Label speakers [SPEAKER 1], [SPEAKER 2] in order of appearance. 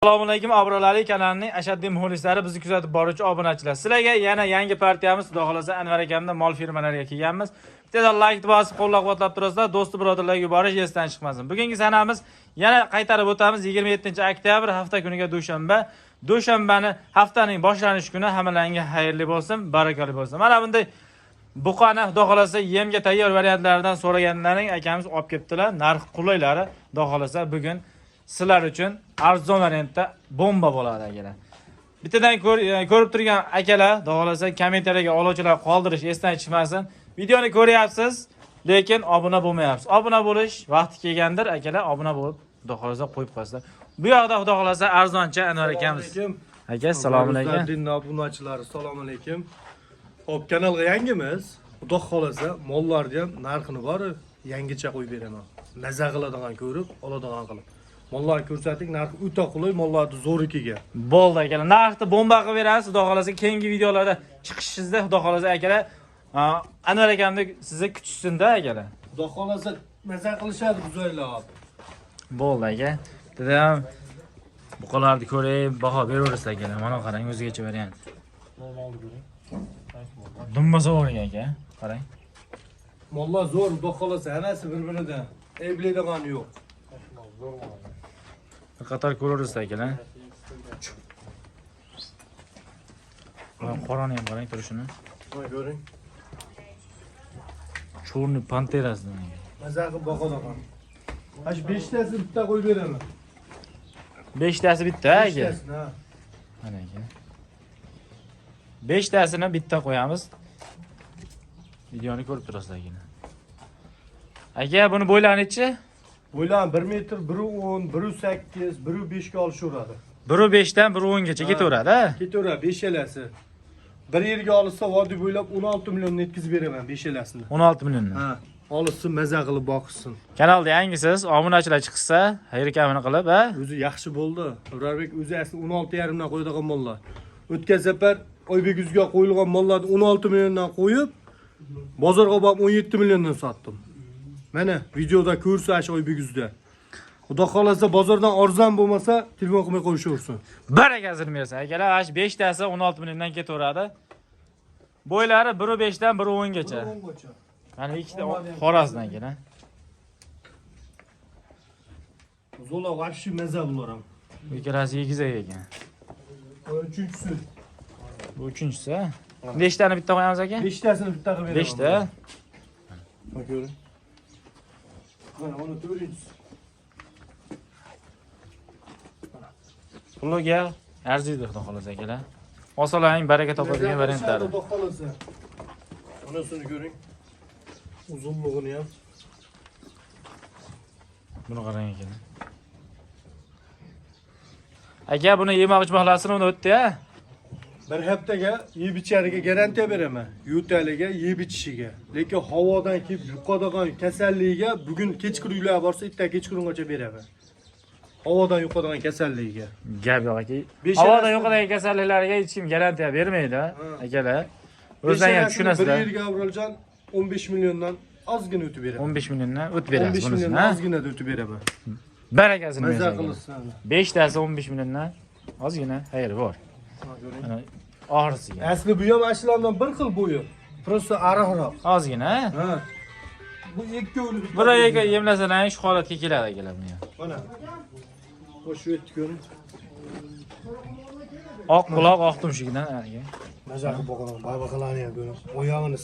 [SPEAKER 1] Assalomu alaykum Abrolali kanalining ashaddiy muxlislari, bizni kuzatib boruvchi obunachilar. Sizlarga yana yangi partiyamiz, xudo xolasa Anvar akamning mol firmalariga kelganmiz. Bittadan like bosib qo'llab-quvvatlab turasizlar, do'sti birodarlarga yuborish esdan chiqmasin. Bugungi sanamiz yana qaytarib o'tamiz 27-oktyabr hafta kuniga dushanba. Dushanbani haftaning boshlanish kuni hammalarga xayrli bo'lsin, barakali bo'lsin. Mana bunday buqani xudo xolasa yemga tayyor variantlaridan so'raganlaring akamiz olib kelibdilar. Narx qulaylari xudo xolasa bugun sizlar uchun arzon variantda bomba bo'ladi akalar. Bittadan ko'rib turgan akalar, xudo xolasa kommentariyaga oluvchilar qoldirish esdan chiqmasin. Videoni ko'ryapsiz, lekin obuna bo'lmayapsiz. Obuna bo'lish vaqti kelgandir akalar, obuna bo'lib xudo xolasa qo'yib qo'yasizlar. Bu yoqda xudo xolasa arzoncha Anvar akamiz. Aka, assalomu alaykum.
[SPEAKER 2] Dinni obunachilari, assalomu alaykum. Hop, kanalga yangimiz. Xudo xolasa mollarni ham narxini bor, yangicha qo'yib beraman. Maza qiladigan ko'rib, oladigan qilib. Mollarni ko'rsating, narxi o'ta qulay, mollarni zo'rikiga.
[SPEAKER 1] Bo'ldi akalar. Narxni bomba qilib berasiz, xudo xolasa keyingi videolarda chiqishingizda xudo xolasa akalar Anvar akamni sizni kutishsin-da akalar.
[SPEAKER 2] Xudo xolasa maza qilishadi buzoylar.
[SPEAKER 1] Bo'ldi aka. Dedam buqalarni ko'rib, baho beraverasiz akalar. Mana qarang, o'zigacha variant.
[SPEAKER 2] Normalni ko'ring.
[SPEAKER 1] Dumbasa bor aka, qarang.
[SPEAKER 2] Mollar zo'r, xudo xolasa hammasi bir-biridan. Ebleydigan yo'q.
[SPEAKER 1] Qator ko'rasiz akalar. Qorani ham qarang turishini.
[SPEAKER 2] Mana ko'ring.
[SPEAKER 1] Chorni panterasi.
[SPEAKER 2] Maza qilib boqadigan. Hash 5 tasini bitta qo'yib beraman.
[SPEAKER 1] 5 tasi bitta aka.
[SPEAKER 2] 5 tasini, ha.
[SPEAKER 1] Mana aka. 5 tasini bitta qo'yamiz. Videoni ko'rib turasiz aka. Aka, buni bo'ylanichi?
[SPEAKER 2] Bo'ylan 1 metr, 1.10, 1.8, 1.5 ga olishaveradi.
[SPEAKER 1] 1.5 dan 1.10 gacha ketaveradi, ha?
[SPEAKER 2] Ketaveradi 5 elasi. Bir yerga olsa vodiy bo'ylab 16 million yetkazib beraman 5 elasini.
[SPEAKER 1] 16 million.
[SPEAKER 2] Ha, olsin, maza qilib boqsin.
[SPEAKER 1] Kanalda yangisiz, obunachilar chiqsa, xayr kamini qilib, ha?
[SPEAKER 2] O'zi yaxshi bo'ldi. Urbek o'zi asli 16,5 dan qo'yadigan mollar. O'tgan safar Oybek yuziga qo'yilgan mollarni 16 milliondan qo'yib, bozorga borib 17 milliondan sotdim. Mana videoda ko'rsa ash Oybek yuzida. Xudo xolasa bozordan arzon bo'lmasa, telefon qilmay qo'yishaversin.
[SPEAKER 1] Barakasini bersin. Akalar, ash 5 tasi 16 milliondan ketaveradi. Bo'ylari 1.5 dan 1.10 gacha. Mana ikkita qorasidan keyin.
[SPEAKER 2] Zola vahshiy maza bular ham.
[SPEAKER 1] Bu ikkalasi egizak ekan.
[SPEAKER 2] Uchinchisi.
[SPEAKER 1] Bu uchinchisi. 5 tani bitta qo'yamiz aka?
[SPEAKER 2] 5 tasini bitta qilib beraman.
[SPEAKER 1] 5 ta.
[SPEAKER 2] Mana ko'ring. Mana uni to'rinchisi.
[SPEAKER 1] Pulga arziydi xudo xolasa akalar. Osalang baraka topadigan variantlari.
[SPEAKER 2] Xudo xolasa. Bunasini ko'ring. Uzunligini ham.
[SPEAKER 1] Buni qarang ekan. Aka, buni yemoq-ichmoqlarini uni o'tdi-ya.
[SPEAKER 2] Bir haftaga yeb ichariga garantiya beraman. Yo'taliga, yeb ichishiga. Lekin havodan kelib yuqadigan kasalligiga bugun kechqurunlar borsa, erta kechqurungacha beraman. Havodan yuqadigan kasalligiga.
[SPEAKER 1] Gap yo'q aka. Havodan yuqadigan kasalliklarga hech kim garantiya bermaydi, akalar. O'zingizlar ham tushunasizlar.
[SPEAKER 2] Bir yerga Avroljon 15 milliondan ozgina o'tib beraman.
[SPEAKER 1] 15 milliondan o'tib berasiz
[SPEAKER 2] 15
[SPEAKER 1] bunisini,
[SPEAKER 2] milliondan
[SPEAKER 1] ha?
[SPEAKER 2] ozgina o'tib beraman.
[SPEAKER 1] Barakasini
[SPEAKER 2] Maza
[SPEAKER 1] bersin.
[SPEAKER 2] qilsin.
[SPEAKER 1] 5 tasi 15 milliondan ozgina xayr bor. Mana oxirisiga.
[SPEAKER 2] Asli bu ham ashlardan bir xil bo'yi. Prosta ariqroq.
[SPEAKER 1] Ozgina, ha?
[SPEAKER 2] Ha. Bu ikkovini
[SPEAKER 1] Bir oyga yemlasalar shu holatga keladi akalar buni.
[SPEAKER 2] Mana. Xo'sh, shu yerni ko'ring.
[SPEAKER 1] Oq quloq, oq tumshugidan aka.
[SPEAKER 2] Maza qilib boqaman, barbaqalarni ham ko'ring. Oyog'ini